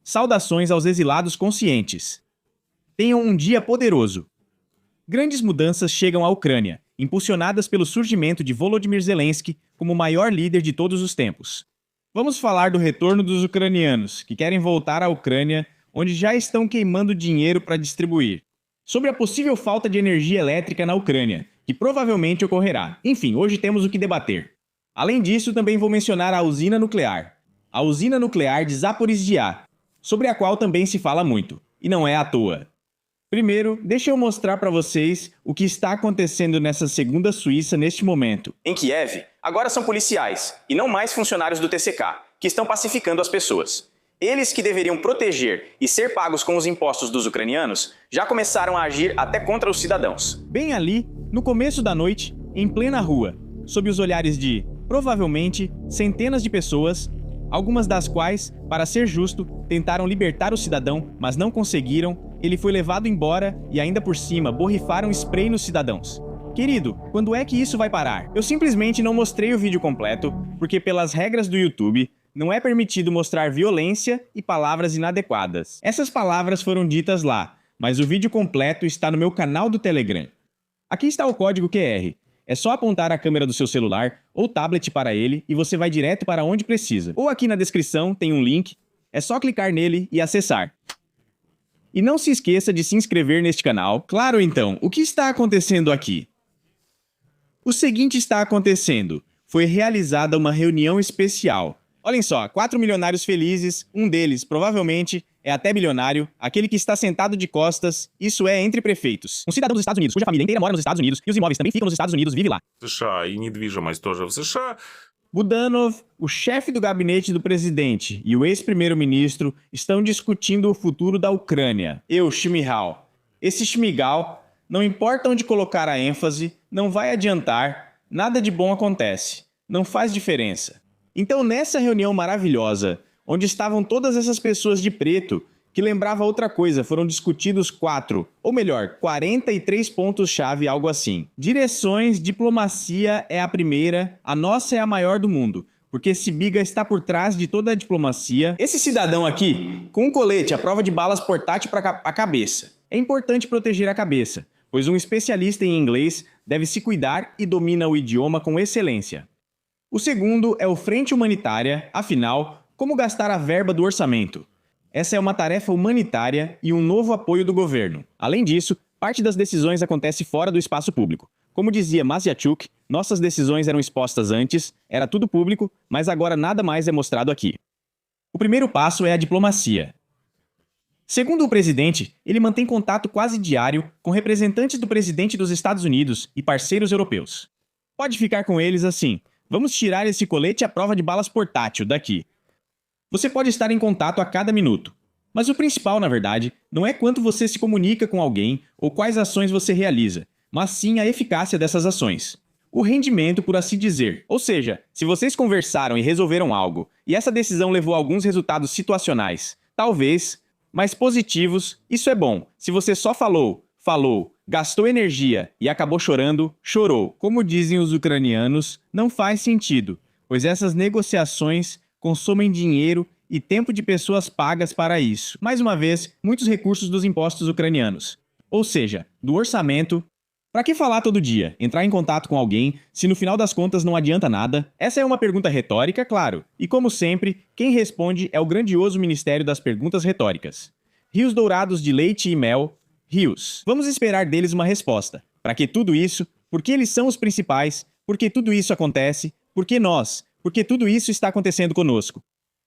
Saudações aos exilados conscientes. Tenham um dia poderoso. Grandes mudanças chegam à Ucrânia, impulsionadas pelo surgimento de Volodymyr Zelensky como o maior líder de todos os tempos. Vamos falar do retorno dos ucranianos, que querem voltar à Ucrânia, onde já estão queimando dinheiro para distribuir. Sobre a possível falta de energia elétrica na Ucrânia, que provavelmente ocorrerá. Enfim, hoje temos o que debater. Além disso, também vou mencionar a usina nuclear. A usina nuclear de Zaporizhzhia, sobre a qual também se fala muito, e não é à toa. Primeiro, deixa eu mostrar para vocês o que está acontecendo nessa segunda Suíça neste momento. Em Kiev, agora são policiais, e não mais funcionários do TCK, que estão pacificando as pessoas. Eles que deveriam proteger e ser pagos com os impostos dos ucranianos, já começaram a agir até contra os cidadãos. Bem ali, no começo da noite, em plena rua, sob os olhares de, provavelmente, centenas de pessoas, algumas das quais, para ser justo, tentaram libertar o cidadão, mas não conseguiram. Ele foi levado embora e ainda por cima borrifaram spray nos cidadãos. Querido, quando é que isso vai parar? Eu simplesmente não mostrei o vídeo completo, porque pelas regras do YouTube, não é permitido mostrar violência e palavras inadequadas. Essas palavras foram ditas lá, mas o vídeo completo está no meu canal do Telegram. Aqui está o código QR. É só apontar a câmera do seu celular ou tablet para ele e você vai direto para onde precisa. Ou aqui na descrição tem um link, é só clicar nele e acessar. E não se esqueça de se inscrever neste canal. Claro, então, o que está acontecendo aqui? O seguinte está acontecendo. Foi realizada uma reunião especial. Olhem só, 4 milionários felizes, um deles, provavelmente, é até bilionário, aquele que está sentado de costas, isso é entre prefeitos. Um cidadão dos Estados Unidos, cuja família inteira mora nos Estados Unidos e os imóveis também ficam nos Estados Unidos, vive lá. США и недвижимость тоже в США. Budanov, o chefe do gabinete do presidente e o ex-primeiro-ministro estão discutindo o futuro da Ucrânia. Shmyhal. Esse Shmyhal, não importa onde colocar a ênfase, não vai adiantar, nada de bom acontece, não faz diferença. Então nessa reunião maravilhosa, onde estavam todas essas pessoas de preto, que lembrava outra coisa, foram discutidos 43 pontos-chave, algo assim. Direções, diplomacia é a primeira, a nossa é a maior do mundo, porque esse biga está por trás de toda a diplomacia. Esse cidadão aqui, com um colete à prova de balas portátil para a cabeça. É importante proteger a cabeça, pois um especialista em inglês deve se cuidar e domina o idioma com excelência. O segundo é o Frente Humanitária, afinal, como gastar a verba do orçamento? Essa é uma tarefa humanitária e um novo apoio do governo. Além disso, parte das decisões acontece fora do espaço público. Como dizia Masyachuk, nossas decisões eram expostas antes, era tudo público, mas agora nada mais é mostrado aqui. O primeiro passo é a diplomacia. Segundo o presidente, ele mantém contato quase diário com representantes do presidente dos Estados Unidos e parceiros europeus. Pode ficar com eles assim, vamos tirar esse colete à prova de balas portátil daqui. Você pode estar em contato a cada minuto. Mas o principal, na verdade, não é quanto você se comunica com alguém ou quais ações você realiza, mas sim a eficácia dessas ações. O rendimento, por assim dizer. Ou seja, se vocês conversaram e resolveram algo, e essa decisão levou a alguns resultados situacionais, talvez, mais positivos, isso é bom. Se você só falou, gastou energia e acabou chorando, chorou. Como dizem os ucranianos, não faz sentido, pois essas negociações consomem dinheiro e tempo de pessoas pagas para isso. Mais uma vez, muitos recursos dos impostos ucranianos. Ou seja, do orçamento. Para que falar todo dia? Entrar em contato com alguém, se no final das contas não adianta nada? Essa é uma pergunta retórica, claro. E como sempre, quem responde é o grandioso Ministério das Perguntas Retóricas. Rios dourados de leite e mel. Rios. Vamos esperar deles uma resposta. Para que tudo isso? Por que eles são os principais? Por que tudo isso acontece? Por que nós? Porque tudo isso está acontecendo conosco.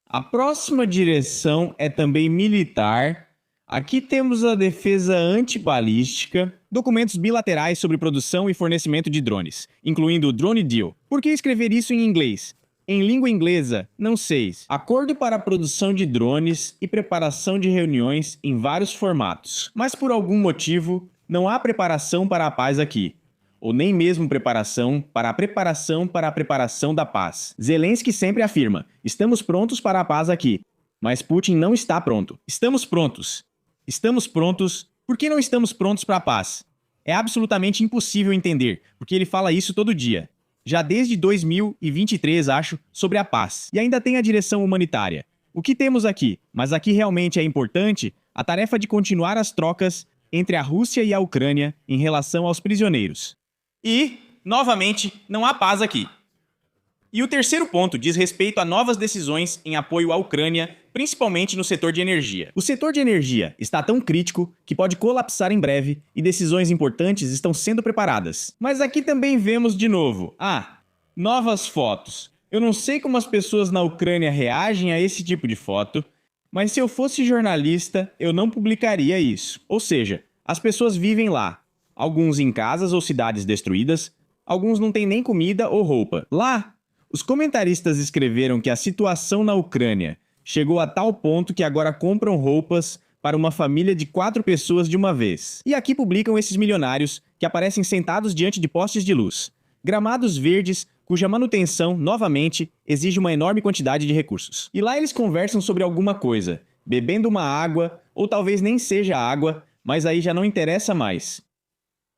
A próxima direção é também militar. Aqui temos a defesa antibalística, documentos bilaterais sobre produção e fornecimento de drones, incluindo o Drone Deal. Por que escrever isso em inglês? Em língua inglesa, não sei. Acordo para a produção de drones e preparação de reuniões em vários formatos. Mas por algum motivo, não há preparação para a paz aqui. Ou nem mesmo preparação para a preparação da paz. Zelensky sempre afirma, estamos prontos para a paz aqui. Mas Putin não está pronto. Estamos prontos. Estamos prontos. Por que não estamos prontos para a paz? É absolutamente impossível entender, porque ele fala isso todo dia. Já desde 2023, acho, sobre a paz. E ainda tem a direção humanitária. O que temos aqui? Mas aqui realmente é importante a tarefa de continuar as trocas entre a Rússia e a Ucrânia em relação aos prisioneiros. E, novamente, não há paz aqui. E o terceiro ponto diz respeito a novas decisões em apoio à Ucrânia, principalmente no setor de energia. O setor de energia está tão crítico que pode colapsar em breve e decisões importantes estão sendo preparadas. Mas aqui também vemos de novo, novas fotos. Eu não sei como as pessoas na Ucrânia reagem a esse tipo de foto, mas se eu fosse jornalista, eu não publicaria isso. Ou seja, as pessoas vivem lá, alguns em casas ou cidades destruídas, alguns não têm nem comida ou roupa. Lá, os comentaristas escreveram que a situação na Ucrânia chegou a tal ponto que agora compram roupas para uma família de 4 pessoas de uma vez. E aqui publicam esses milionários que aparecem sentados diante de postes de luz, gramados verdes, cuja manutenção, novamente, exige uma enorme quantidade de recursos. E lá eles conversam sobre alguma coisa, bebendo uma água, ou talvez nem seja água, mas aí já não interessa mais.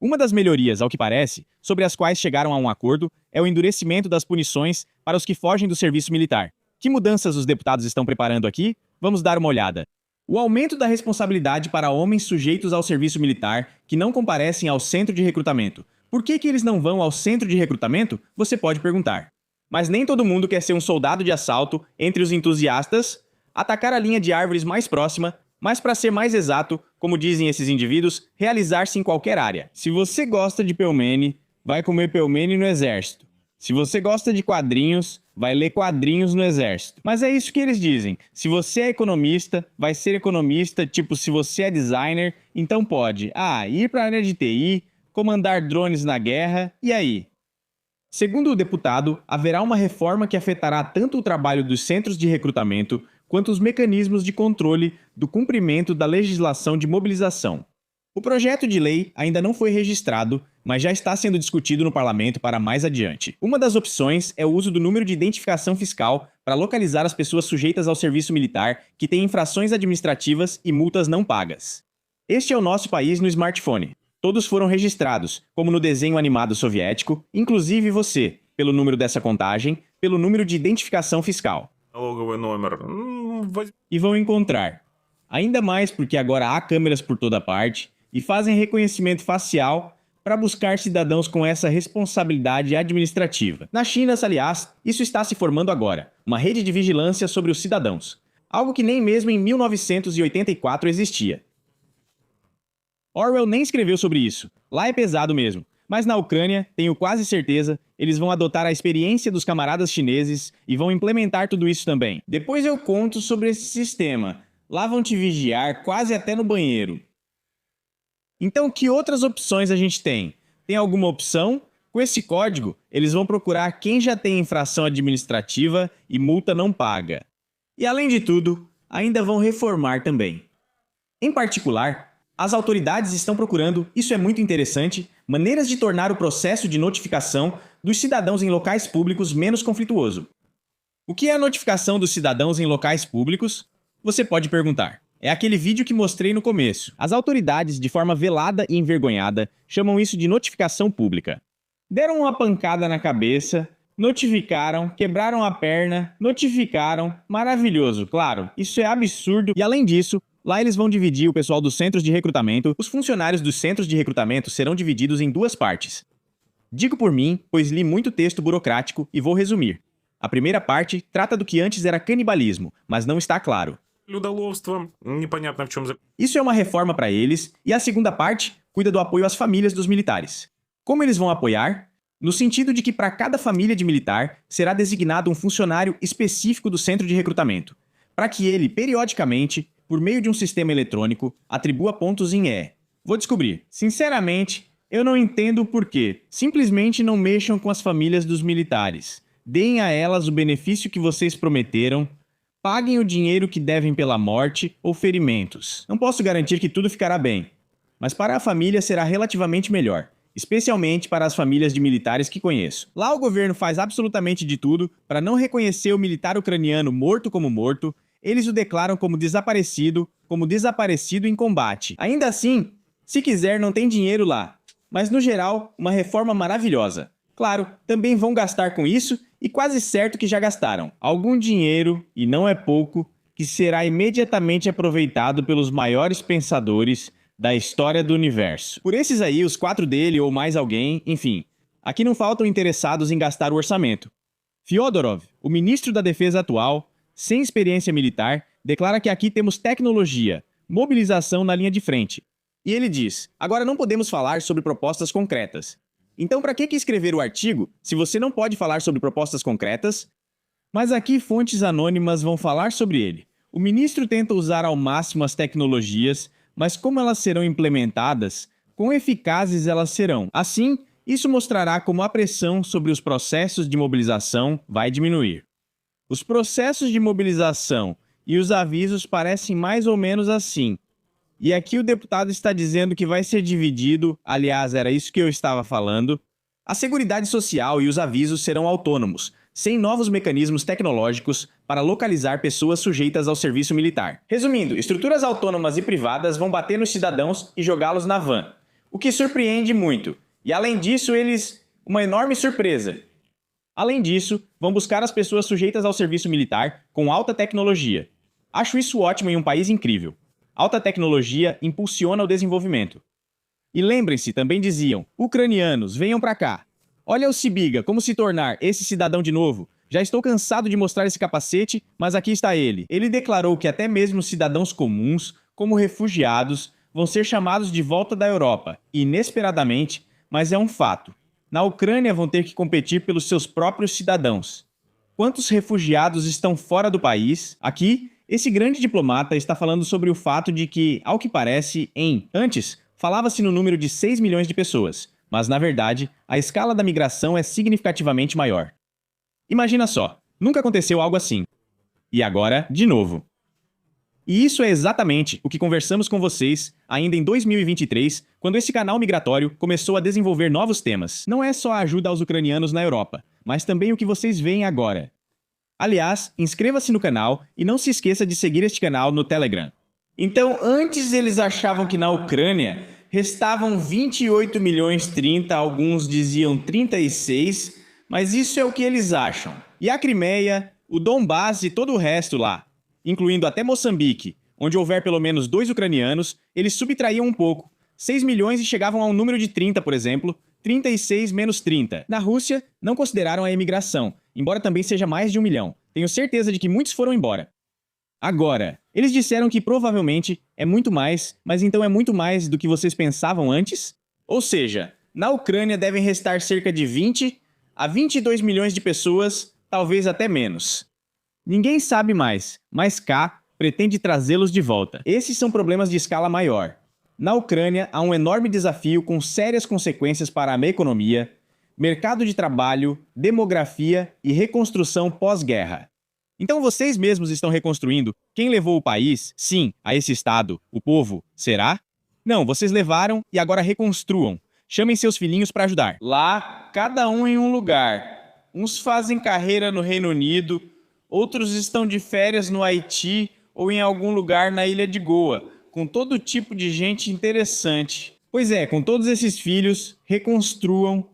Uma das melhorias, ao que parece, sobre as quais chegaram a um acordo, é o endurecimento das punições para os que fogem do serviço militar. Que mudanças os deputados estão preparando aqui? Vamos dar uma olhada. O aumento da responsabilidade para homens sujeitos ao serviço militar que não comparecem ao centro de recrutamento. Por que eles não vão ao centro de recrutamento? Você pode perguntar. Mas nem todo mundo quer ser um soldado de assalto entre os entusiastas, atacar a linha de árvores mais próxima, mas para ser mais exato, como dizem esses indivíduos, realizar-se em qualquer área. Se você gosta de pelmene, vai comer pelmene no exército. Se você gosta de quadrinhos, vai ler quadrinhos no exército. Mas é isso que eles dizem. Se você é economista, vai ser economista, tipo se você é designer, então pode, ir para a área de TI, comandar drones na guerra, e aí? Segundo o deputado, haverá uma reforma que afetará tanto o trabalho dos centros de recrutamento quanto os mecanismos de controle do cumprimento da legislação de mobilização. O projeto de lei ainda não foi registrado, mas já está sendo discutido no parlamento para mais adiante. Uma das opções é o uso do número de identificação fiscal para localizar as pessoas sujeitas ao serviço militar que têm infrações administrativas e multas não pagas. Este é o nosso país no smartphone. Todos foram registrados, como no desenho animado soviético, inclusive você, pelo número dessa contagem, pelo número de identificação fiscal. Налоговый номер. E vão encontrar. Ainda mais porque agora há câmeras por toda parte e fazem reconhecimento facial para buscar cidadãos com essa responsabilidade administrativa. Na China, aliás, isso está se formando agora, uma rede de vigilância sobre os cidadãos, algo que nem mesmo em 1984 existia. Orwell nem escreveu sobre isso, lá é pesado mesmo. Mas na Ucrânia, tenho quase certeza, eles vão adotar a experiência dos camaradas chineses e vão implementar tudo isso também. Depois eu conto sobre esse sistema. Lá vão te vigiar quase até no banheiro. Então, que outras opções a gente tem? Tem alguma opção? Com esse código, eles vão procurar quem já tem infração administrativa e multa não paga. E além de tudo, ainda vão reformar também. Em particular, as autoridades estão procurando, isso é muito interessante, maneiras de tornar o processo de notificação dos cidadãos em locais públicos menos conflituoso. O que é a notificação dos cidadãos em locais públicos? Você pode perguntar. É aquele vídeo que mostrei no começo. As autoridades, de forma velada e envergonhada, chamam isso de notificação pública. Deram uma pancada na cabeça, notificaram, quebraram a perna, notificaram. Maravilhoso, claro. Isso é absurdo. E além disso, lá eles vão dividir o pessoal dos centros de recrutamento. Os funcionários dos centros de recrutamento serão divididos em 2 partes. Digo por mim, pois li muito texto burocrático e vou resumir. A primeira parte trata do que antes era canibalismo, mas não está claro. Людоловство. Непонятно в чем Isso é uma reforma para eles, e a segunda parte cuida do apoio às famílias dos militares. Como eles vão apoiar? No sentido de que para cada família de militar será designado um funcionário específico do centro de recrutamento, para que ele, periodicamente, por meio de um sistema eletrônico, atribua pontos em E. Vou descobrir. Sinceramente, eu não entendo o porquê. Simplesmente não mexam com as famílias dos militares. Deem a elas o benefício que vocês prometeram. Paguem o dinheiro que devem pela morte ou ferimentos. Não posso garantir que tudo ficará bem, mas para a família será relativamente melhor, especialmente para as famílias de militares que conheço. Lá o governo faz absolutamente de tudo para não reconhecer o militar ucraniano morto como morto, eles o declaram como desaparecido em combate. Ainda assim, se quiser não tem dinheiro lá, mas no geral, uma reforma maravilhosa. Claro, também vão gastar com isso e quase certo que já gastaram algum dinheiro, e não é pouco, que será imediatamente aproveitado pelos maiores pensadores da história do universo. Por esses aí, os 4 dele ou mais alguém, enfim. Aqui não faltam interessados em gastar o orçamento. Fyodorov, o ministro da Defesa atual, sem experiência militar, declara que aqui temos tecnologia, mobilização na linha de frente. E ele diz, agora não podemos falar sobre propostas concretas. Então para que escrever o artigo se você não pode falar sobre propostas concretas? Mas aqui fontes anônimas vão falar sobre ele. O ministro tenta usar ao máximo as tecnologias, mas como elas serão implementadas, quão eficazes elas serão. Assim, isso mostrará como a pressão sobre os processos de mobilização vai diminuir. Os processos de mobilização e os avisos parecem mais ou menos assim. E aqui o deputado está dizendo que vai ser dividido, aliás, era isso que eu estava falando. A Seguridade Social e os avisos serão autônomos, sem novos mecanismos tecnológicos para localizar pessoas sujeitas ao serviço militar. Resumindo, estruturas autônomas e privadas vão bater nos cidadãos e jogá-los na van, o que surpreende muito. E além disso, uma enorme surpresa. Além disso, vão buscar as pessoas sujeitas ao serviço militar com alta tecnologia. Acho isso ótimo em um país incrível. Alta tecnologia impulsiona o desenvolvimento. E lembrem-se, também diziam, ucranianos, venham pra cá. Olha o Sibiga, como se tornar esse cidadão de novo. Já estou cansado de mostrar esse capacete, mas aqui está ele. Ele declarou que até mesmo cidadãos comuns, como refugiados, vão ser chamados de volta da Europa, inesperadamente, mas é um fato. Na Ucrânia vão ter que competir pelos seus próprios cidadãos. Quantos refugiados estão fora do país? Aqui, esse grande diplomata está falando sobre o fato de que, ao que parece, antes, falava-se no número de 6 milhões de pessoas. Mas, na verdade, a escala da migração é significativamente maior. Imagina só, nunca aconteceu algo assim. E agora, de novo. E isso é exatamente o que conversamos com vocês ainda em 2023, quando esse canal migratório começou a desenvolver novos temas. Não é só a ajuda aos ucranianos na Europa, mas também o que vocês veem agora. Aliás, inscreva-se no canal e não se esqueça de seguir este canal no Telegram. Então, antes eles achavam que na Ucrânia restavam 28 milhões 30, alguns diziam 36, mas isso é o que eles acham. E a Crimeia, o Donbass e todo o resto lá, incluindo até Moçambique, onde houver pelo menos 2 ucranianos, eles subtraíam um pouco. 6 milhões e chegavam a um número de 30, por exemplo, 36 menos 30. Na Rússia, não consideraram a imigração, embora também seja mais de 1 milhão. Tenho certeza de que muitos foram embora. Agora, eles disseram que provavelmente é muito mais, mas então é muito mais do que vocês pensavam antes? Ou seja, na Ucrânia devem restar cerca de 20 a 22 milhões de pessoas, talvez até menos. Ninguém sabe mais, mas K pretende trazê-los de volta. Esses são problemas de escala maior. Na Ucrânia há um enorme desafio com sérias consequências para a economia, mercado de trabalho, demografia e reconstrução pós-guerra. Então vocês mesmos estão reconstruindo quem levou o país, sim, a esse estado, o povo, será? Não, vocês levaram e agora reconstruam. Chamem seus filhinhos para ajudar. Lá, cada um em um lugar. Uns fazem carreira no Reino Unido, outros estão de férias no Haiti ou em algum lugar na ilha de Goa, com todo tipo de gente interessante. Pois é, com todos esses filhos, reconstruam,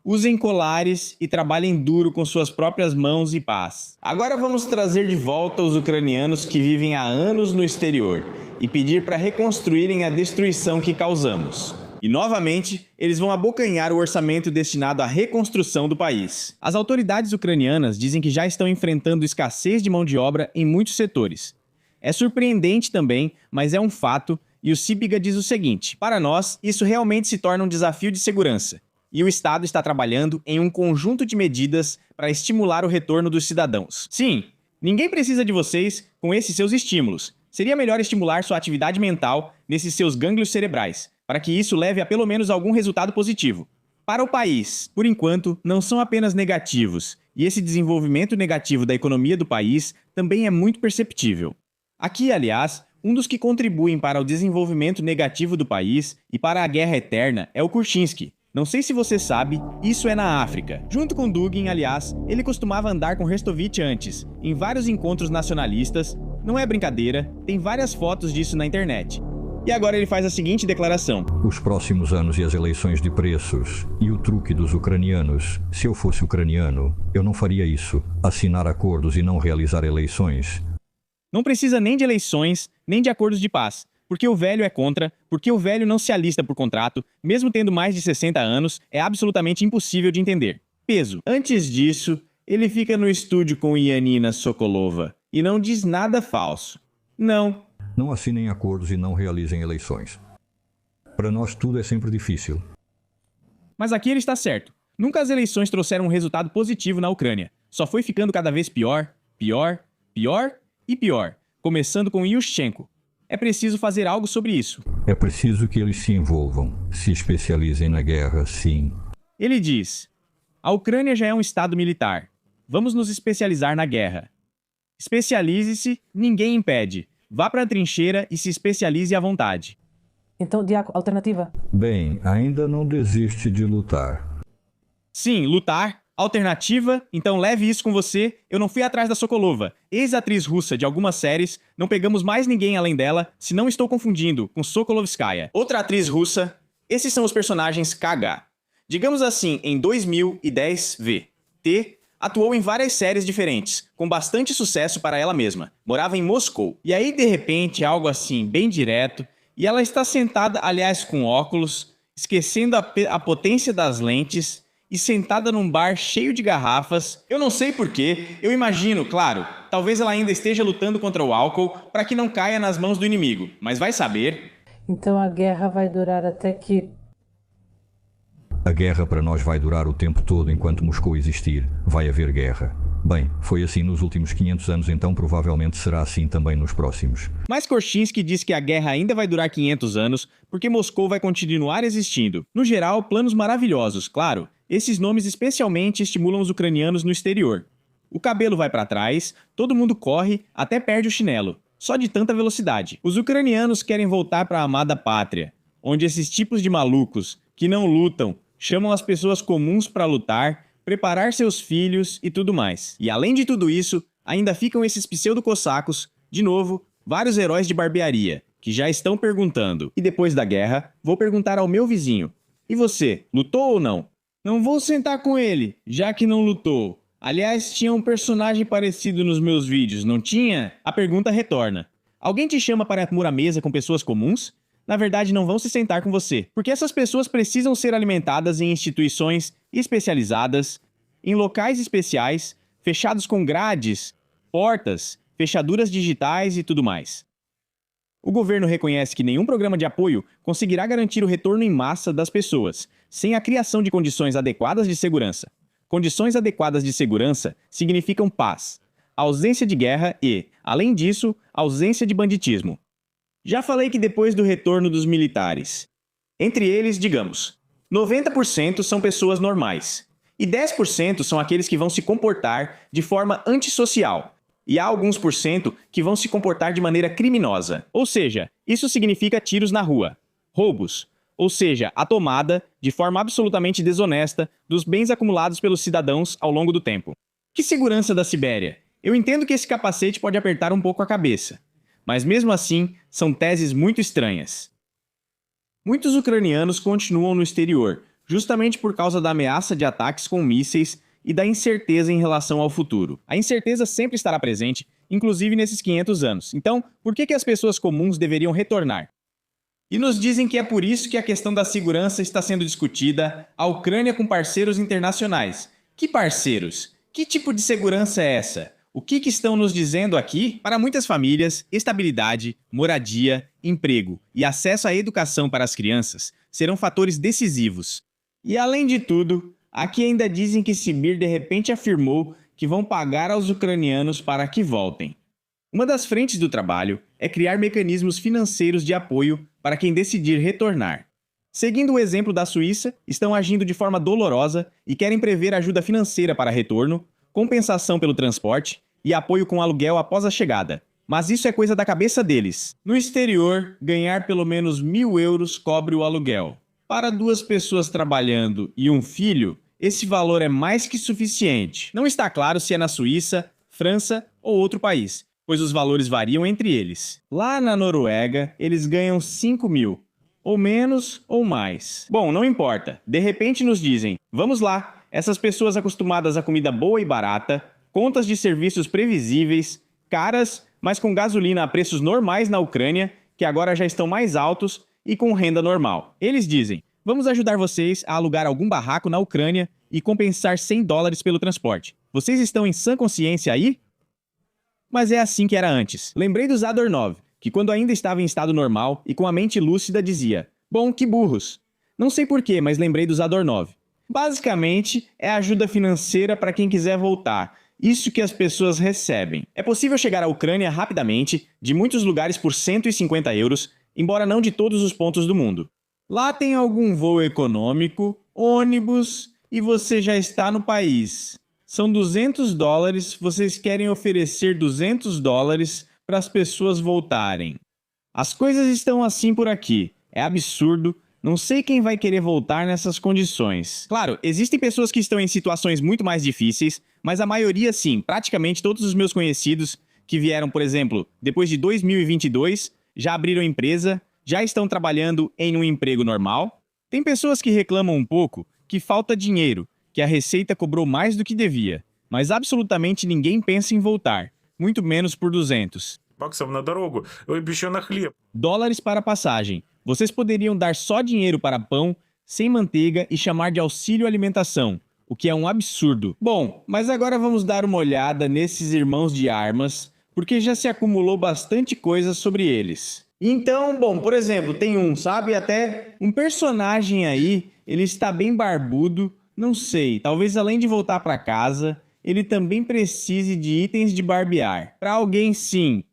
usem colares e trabalhem duro com suas próprias mãos e paz. Agora vamos trazer de volta os ucranianos que vivem há anos no exterior e pedir para reconstruírem a destruição que causamos. E novamente, eles vão abocanhar o orçamento destinado à reconstrução do país. As autoridades ucranianas dizem que já estão enfrentando escassez de mão de obra em muitos setores. É surpreendente também, mas é um fato, e o Sibiga diz o seguinte: para nós, isso realmente se torna um desafio de segurança. E o Estado está trabalhando em um conjunto de medidas para estimular o retorno dos cidadãos. Sim, ninguém precisa de vocês com esses seus estímulos. Seria melhor estimular sua atividade mental nesses seus gânglios cerebrais, para que isso leve a pelo menos algum resultado positivo. Para o país, por enquanto, não são apenas negativos, e esse desenvolvimento negativo da economia do país também é muito perceptível. Aqui, aliás, um dos que contribuem para o desenvolvimento negativo do país e para a guerra eterna é o Kurchinski. Não sei se você sabe, isso é na África. Junto com Dugin, aliás, ele costumava andar com Restovich antes, em vários encontros nacionalistas. Não é brincadeira, tem várias fotos disso na internet. E agora ele faz a seguinte declaração: os próximos anos e as eleições de preços e o truque dos ucranianos. Se eu fosse ucraniano, eu não faria isso. Assinar acordos e não realizar eleições. Não precisa nem de eleições, nem de acordos de paz. Porque o velho é contra, porque o velho não se alista por contrato, mesmo tendo mais de 60 anos, é absolutamente impossível de entender. Peso. Antes disso, ele fica no estúdio com Yanina Sokolova e não diz nada falso. Não. Não assinem acordos e não realizem eleições. Para nós tudo é sempre difícil. Mas aqui ele está certo. Nunca as eleições trouxeram um resultado positivo na Ucrânia. Só foi ficando cada vez pior, pior, pior e pior, começando com Yushchenko. É preciso fazer algo sobre isso. É preciso que eles se envolvam, se especializem na guerra, sim. Ele diz: a Ucrânia já é um estado militar. Vamos nos especializar na guerra. Especialize-se, ninguém impede. Vá para a trincheira e se especialize à vontade. Então, Diaco, alternativa? Bem, ainda não desiste de lutar. Sim, lutar. Alternativa, então leve isso com você. Eu não fui atrás da Sokolova, ex-atriz russa de algumas séries. Não pegamos mais ninguém além dela, se não estou confundindo com Sokolovskaya. Outra atriz russa. Esses são os personagens KH. Digamos assim, em 2010 V. T atuou em várias séries diferentes, com bastante sucesso para ela mesma. Morava em Moscou. E aí, de repente, algo assim, bem direto, e ela está sentada, aliás, com óculos, esquecendo a potência das lentes, e sentada num bar cheio de garrafas. Eu não sei porquê, eu imagino, claro, talvez ela ainda esteja lutando contra o álcool para que não caia nas mãos do inimigo, mas vai saber. Então a guerra vai durar até que... A guerra para nós vai durar o tempo todo enquanto Moscou existir. Vai haver guerra. Bem, foi assim nos últimos 500 anos, então provavelmente será assim também nos próximos. Mas Korchinski diz que a guerra ainda vai durar 500 anos porque Moscou vai continuar existindo. No geral, planos maravilhosos, claro. Esses nomes especialmente estimulam os ucranianos no exterior. O cabelo vai para trás, todo mundo corre, até perde o chinelo. Só de tanta velocidade. Os ucranianos querem voltar para a amada pátria, onde esses tipos de malucos, que não lutam, chamam as pessoas comuns para lutar, preparar seus filhos e tudo mais. E além de tudo isso, ainda ficam esses pseudo-cossacos, de novo, vários heróis de barbearia, que já estão perguntando. E depois da guerra, vou perguntar ao meu vizinho. E você, lutou ou não? Não vou sentar com ele, já que não lutou. Aliás, tinha um personagem parecido nos meus vídeos, não tinha? A pergunta retorna. Alguém te chama para uma mesa com pessoas comuns? Na verdade, não vão se sentar com você, porque essas pessoas precisam ser alimentadas em instituições especializadas, em locais especiais, fechados com grades, portas, fechaduras digitais e tudo mais. O governo reconhece que nenhum programa de apoio conseguirá garantir o retorno em massa das pessoas, sem a criação de condições adequadas de segurança. Condições adequadas de segurança significam paz, ausência de guerra e, além disso, ausência de banditismo. Já falei que depois do retorno dos militares, entre eles, digamos, 90% são pessoas normais, e 10% são aqueles que vão se comportar de forma antissocial, e há alguns por cento que vão se comportar de maneira criminosa. Ou seja, isso significa tiros na rua, roubos, ou seja, a tomada, de forma absolutamente desonesta, dos bens acumulados pelos cidadãos ao longo do tempo. Que segurança da Sibéria? Eu entendo que esse capacete pode apertar um pouco a cabeça. Mas mesmo assim, são teses muito estranhas. Muitos ucranianos continuam no exterior, justamente por causa da ameaça de ataques com mísseis e da incerteza em relação ao futuro. A incerteza sempre estará presente, inclusive nesses 500 anos. Então, por que as pessoas comuns deveriam retornar? E nos dizem que é por isso que a questão da segurança está sendo discutida, a Ucrânia com parceiros internacionais. Que parceiros? Que tipo de segurança é essa? O que estão nos dizendo aqui? Para muitas famílias, estabilidade, moradia, emprego e acesso à educação para as crianças serão fatores decisivos. E além de tudo, aqui ainda dizem que Sibir de repente afirmou que vão pagar aos ucranianos para que voltem. Uma das frentes do trabalho é criar mecanismos financeiros de apoio para quem decidir retornar. Seguindo o exemplo da Suíça, estão agindo de forma dolorosa e querem prever ajuda financeira para retorno, compensação pelo transporte e apoio com aluguel após a chegada. Mas isso é coisa da cabeça deles. No exterior, ganhar pelo menos 1.000 euros cobre o aluguel. Para 2 pessoas trabalhando e um filho, esse valor é mais que suficiente. Não está claro se é na Suíça, França ou outro país, pois os valores variam entre eles. Lá na Noruega, eles ganham 5.000, ou menos ou mais. Bom, não importa. De repente nos dizem, vamos lá. Essas pessoas acostumadas a comida boa e barata, contas de serviços previsíveis, caras, mas com gasolina a preços normais na Ucrânia, que agora já estão mais altos e com renda normal. Eles dizem: vamos ajudar vocês a alugar algum barraco na Ucrânia e compensar $100 pelo transporte. Vocês estão em sã consciência aí? Mas é assim que era antes. Lembrei do Zadornov, que quando ainda estava em estado normal e com a mente lúcida dizia: bom, que burros. Não sei porquê, mas lembrei do Zadornov. Basicamente, é ajuda financeira para quem quiser voltar. Isso que as pessoas recebem. É possível chegar à Ucrânia rapidamente, de muitos lugares por €150, embora não de todos os pontos do mundo. Lá tem algum voo econômico, ônibus, e você já está no país. São $200, vocês querem oferecer $200 para as pessoas voltarem. As coisas estão assim por aqui. É absurdo. Não sei quem vai querer voltar nessas condições. Claro, existem pessoas que estão em situações muito mais difíceis, mas a maioria sim, praticamente todos os meus conhecidos que vieram, por exemplo, depois de 2022, já abriram empresa, já estão trabalhando em um emprego normal. Tem pessoas que reclamam um pouco que falta dinheiro, que a Receita cobrou mais do que devia, mas absolutamente ninguém pensa em voltar, muito menos por 200. Баксов на дорогу, еще на хлеб. Dólares para passagem. Vocês poderiam dar só dinheiro para pão, sem manteiga e chamar de auxílio alimentação, o que é um absurdo. Bom, mas agora vamos dar uma olhada nesses irmãos de armas, porque já se acumulou bastante coisa sobre eles. Então, bom, por exemplo, tem sabe, até um personagem aí, ele está bem barbudo, não sei, talvez além de voltar para casa, ele também precise de itens de barbear. Para alguém, sim.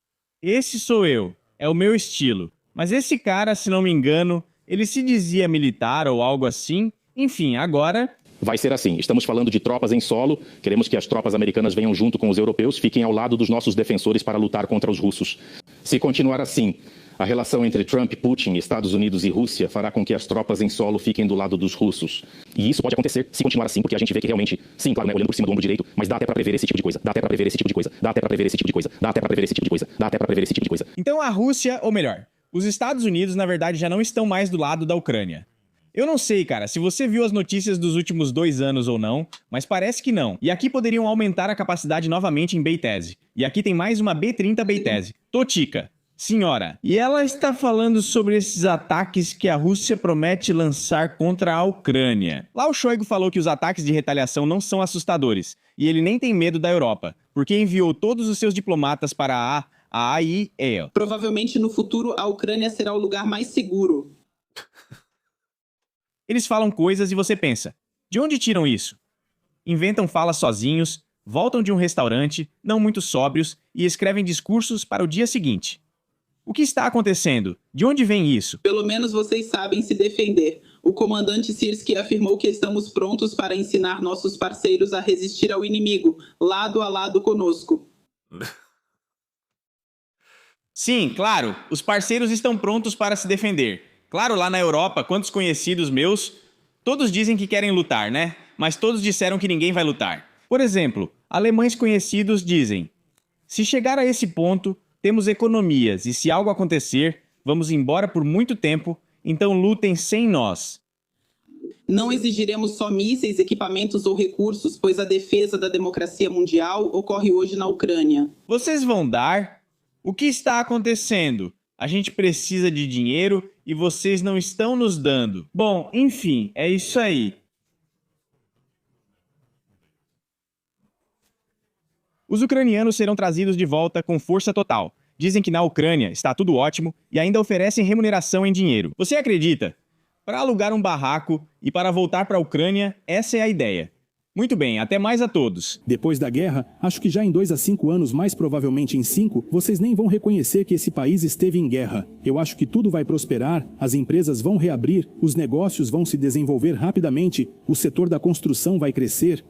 Esse sou eu, é o meu estilo. Mas esse cara, se não me engano, ele se dizia militar ou algo assim. Enfim, agora... Vai ser assim, estamos falando de tropas em solo, queremos que as tropas americanas venham junto com os europeus, fiquem ao lado dos nossos defensores para lutar contra os russos. Se continuar assim, a relação entre Trump, Putin, Estados Unidos e Rússia fará com que as tropas em solo fiquem do lado dos russos. E isso pode acontecer se continuar assim, porque a gente vê que realmente, sim, claro, né, olhando por cima do ombro direito, mas dá até para prever esse tipo de coisa, dá até para prever esse tipo de coisa, dá até para prever esse tipo de coisa, dá até para prever esse tipo de coisa, dá até para prever esse tipo de coisa. Então a Rússia, ou melhor, os Estados Unidos, na verdade, já não estão mais do lado da Ucrânia. Eu não sei, cara, se você viu as notícias dos últimos 2 anos ou não, mas parece que não. E aqui poderiam aumentar a capacidade novamente em Beytese. E aqui tem mais uma B-30 Beytese. Totica. Senhora. E ela está falando sobre esses ataques que a Rússia promete lançar contra a Ucrânia. Lá o Shoigu falou que os ataques de retaliação não são assustadores. E ele nem tem medo da Europa, porque enviou todos os seus diplomatas para a AIEA. Provavelmente no futuro a Ucrânia será o lugar mais seguro. Eles falam coisas e você pensa: de onde tiram isso? Inventam falas sozinhos, voltam de um restaurante, não muito sóbrios, e escrevem discursos para o dia seguinte. O que está acontecendo? De onde vem isso? Pelo menos vocês sabem se defender. O comandante Sirski afirmou que estamos prontos para ensinar nossos parceiros a resistir ao inimigo, lado a lado conosco. Sim, claro, os parceiros estão prontos para se defender. Claro, lá na Europa, quantos conhecidos meus, todos dizem que querem lutar, né? Mas todos disseram que ninguém vai lutar. Por exemplo, alemães conhecidos dizem: se chegar a esse ponto, temos economias e se algo acontecer, vamos embora por muito tempo, então lutem sem nós. Não exigiremos só mísseis, equipamentos ou recursos, pois a defesa da democracia mundial ocorre hoje na Ucrânia. Vocês vão dar? O que está acontecendo? A gente precisa de dinheiro e vocês não estão nos dando. Bom, enfim, é isso aí. Os ucranianos serão trazidos de volta com força total. Dizem que na Ucrânia está tudo ótimo e ainda oferecem remuneração em dinheiro. Você acredita? Para alugar um barraco e para voltar para a Ucrânia, essa é a ideia. Muito bem, até mais a todos. Depois da guerra, acho que já em 2 a 5 anos, mais provavelmente em 5, vocês nem vão reconhecer que esse país esteve em guerra. Eu acho que tudo vai prosperar, as empresas vão reabrir, os negócios vão se desenvolver rapidamente, o setor da construção vai crescer.